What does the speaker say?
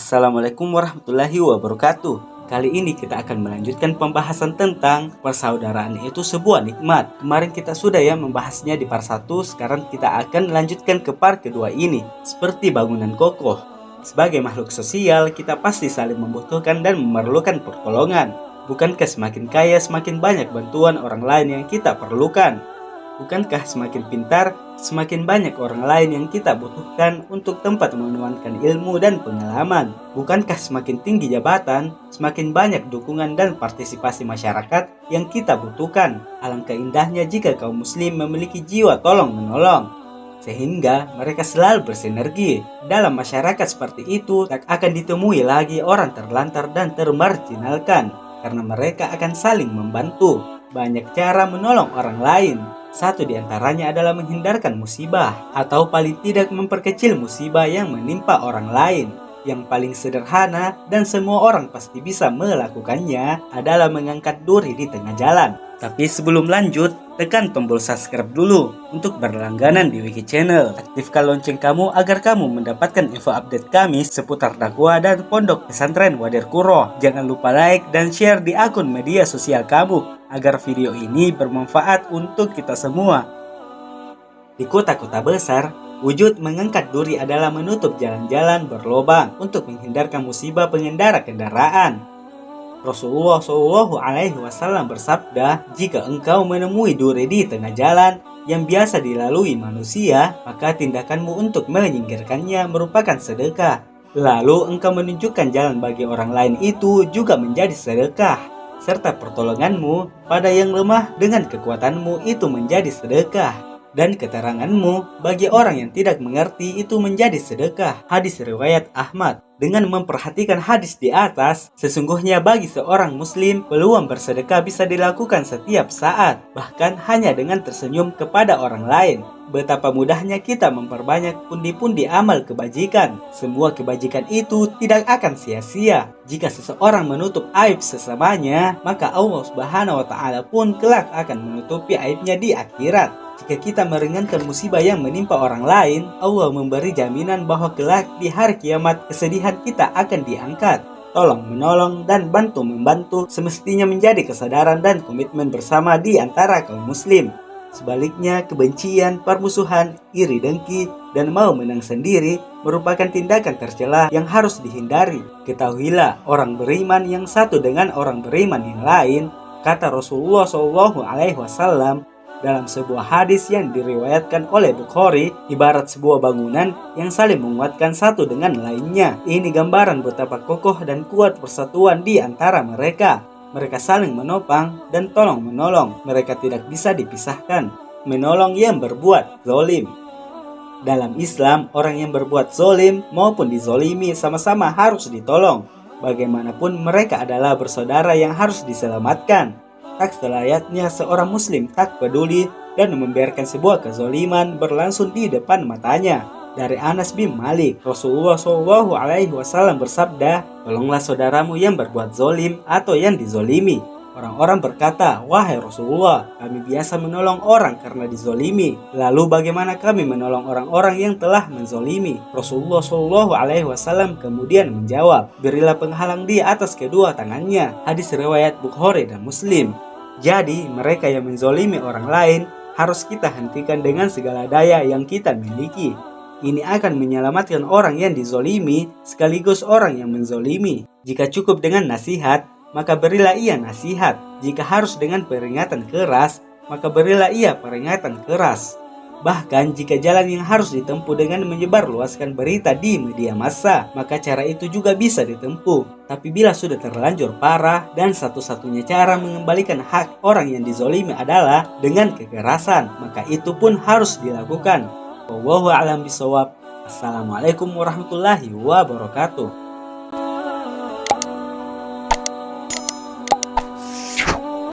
Assalamualaikum warahmatullahi wabarakatuh. Kali ini kita akan melanjutkan pembahasan tentang persaudaraan itu sebuah nikmat. Kemarin kita sudah membahasnya di part 1, sekarang kita akan melanjutkan ke part kedua ini. Seperti bangunan kokoh. Sebagai makhluk sosial, kita pasti saling membutuhkan dan memerlukan pertolongan. Bukankah semakin kaya semakin banyak bantuan orang lain yang kita perlukan? Bukankah semakin pintar, semakin banyak orang lain yang kita butuhkan untuk tempat menuangkan ilmu dan pengalaman? Bukankah semakin tinggi jabatan, semakin banyak dukungan dan partisipasi masyarakat yang kita butuhkan? Alangkah indahnya jika kaum muslim memiliki jiwa tolong-menolong, sehingga mereka selalu bersinergi. Dalam masyarakat seperti itu, tak akan ditemui lagi orang terlantar dan termarginalkan, karena mereka akan saling membantu. Banyak cara menolong orang lain. Satu di antaranya adalah menghindarkan musibah, atau paling tidak memperkecil musibah yang menimpa orang lain. Yang paling sederhana dan semua orang pasti bisa melakukannya adalah mengangkat duri di tengah jalan. Tapi sebelum lanjut, tekan tombol subscribe dulu untuk berlangganan di Wiki Channel. Aktifkan lonceng kamu agar kamu mendapatkan info update kami seputar dakwah dan pondok pesantren Wadir Kuro. Jangan lupa like dan share di akun media sosial kamu agar video ini bermanfaat untuk kita semua. Di kota-kota besar, wujud mengangkat duri adalah menutup jalan-jalan berlobang untuk menghindarkan musibah pengendara kendaraan. Rasulullah SAW bersabda, jika engkau menemui duri di tengah jalan yang biasa dilalui manusia, maka tindakanmu untuk menyingkirkannya merupakan sedekah. Lalu engkau menunjukkan jalan bagi orang lain itu juga menjadi sedekah. Serta pertolonganmu pada yang lemah dengan kekuatanmu itu menjadi sedekah. Dan keteranganmu bagi orang yang tidak mengerti itu menjadi sedekah. Hadis riwayat Ahmad. Dengan memperhatikan hadis di atas, sesungguhnya bagi seorang muslim peluang bersedekah bisa dilakukan setiap saat, bahkan hanya dengan tersenyum kepada orang lain. Betapa mudahnya kita memperbanyak pundi-pundi amal kebajikan. Semua kebajikan itu tidak akan sia-sia. Jika seseorang menutup aib sesamanya, maka Allah Subhanahu wa Ta'ala pun kelak akan menutupi aibnya di akhirat. Jika kita meringankan musibah yang menimpa orang lain, Allah memberi jaminan bahwa kelak di hari kiamat kesedihan kita akan diangkat. Tolong menolong dan bantu membantu semestinya menjadi kesadaran dan komitmen bersama di antara kaum muslim. Sebaliknya, kebencian, permusuhan, iri dengki, dan mau menang sendiri merupakan tindakan tercela yang harus dihindari. Ketahuilah, orang beriman yang satu dengan orang beriman yang lain, kata Rasulullah SAW dalam sebuah hadis yang diriwayatkan oleh Bukhari, ibarat sebuah bangunan yang saling menguatkan satu dengan lainnya. Ini gambaran betapa kokoh dan kuat persatuan di antara mereka. Mereka saling menopang dan tolong menolong. Mereka tidak bisa dipisahkan. Menolong yang berbuat zolim. Dalam Islam, orang yang berbuat zolim maupun dizolimi sama-sama harus ditolong. Bagaimanapun mereka adalah bersaudara yang harus diselamatkan. Tak selayaknya seorang muslim tak peduli dan membiarkan sebuah kezoliman berlangsung di depan matanya. Dari Anas bin Malik, Rasulullah SAW bersabda, tolonglah saudaramu yang berbuat zolim atau yang dizolimi. Orang-orang berkata, wahai Rasulullah, kami biasa menolong orang karena dizolimi. Lalu bagaimana kami menolong orang-orang yang telah menzolimi? Rasulullah SAW kemudian menjawab, berilah penghalang di atas kedua tangannya. Hadis riwayat Bukhari dan Muslim. Jadi mereka yang menzolimi orang lain harus kita hentikan dengan segala daya yang kita miliki. Ini akan menyelamatkan orang yang dizolimi sekaligus orang yang menzolimi. Jika cukup dengan nasihat, maka berilah ia nasihat. Jika harus dengan peringatan keras, maka berilah ia peringatan keras. Bahkan jika jalan yang harus ditempuh dengan menyebarluaskan berita di media massa, maka cara itu juga bisa ditempuh. Tapi bila sudah terlanjur parah dan satu-satunya cara mengembalikan hak orang yang dizolimi adalah dengan kekerasan, maka itu pun harus dilakukan. Wallahu a'lam bishawab. Assalamualaikum warahmatullahi wabarakatuh.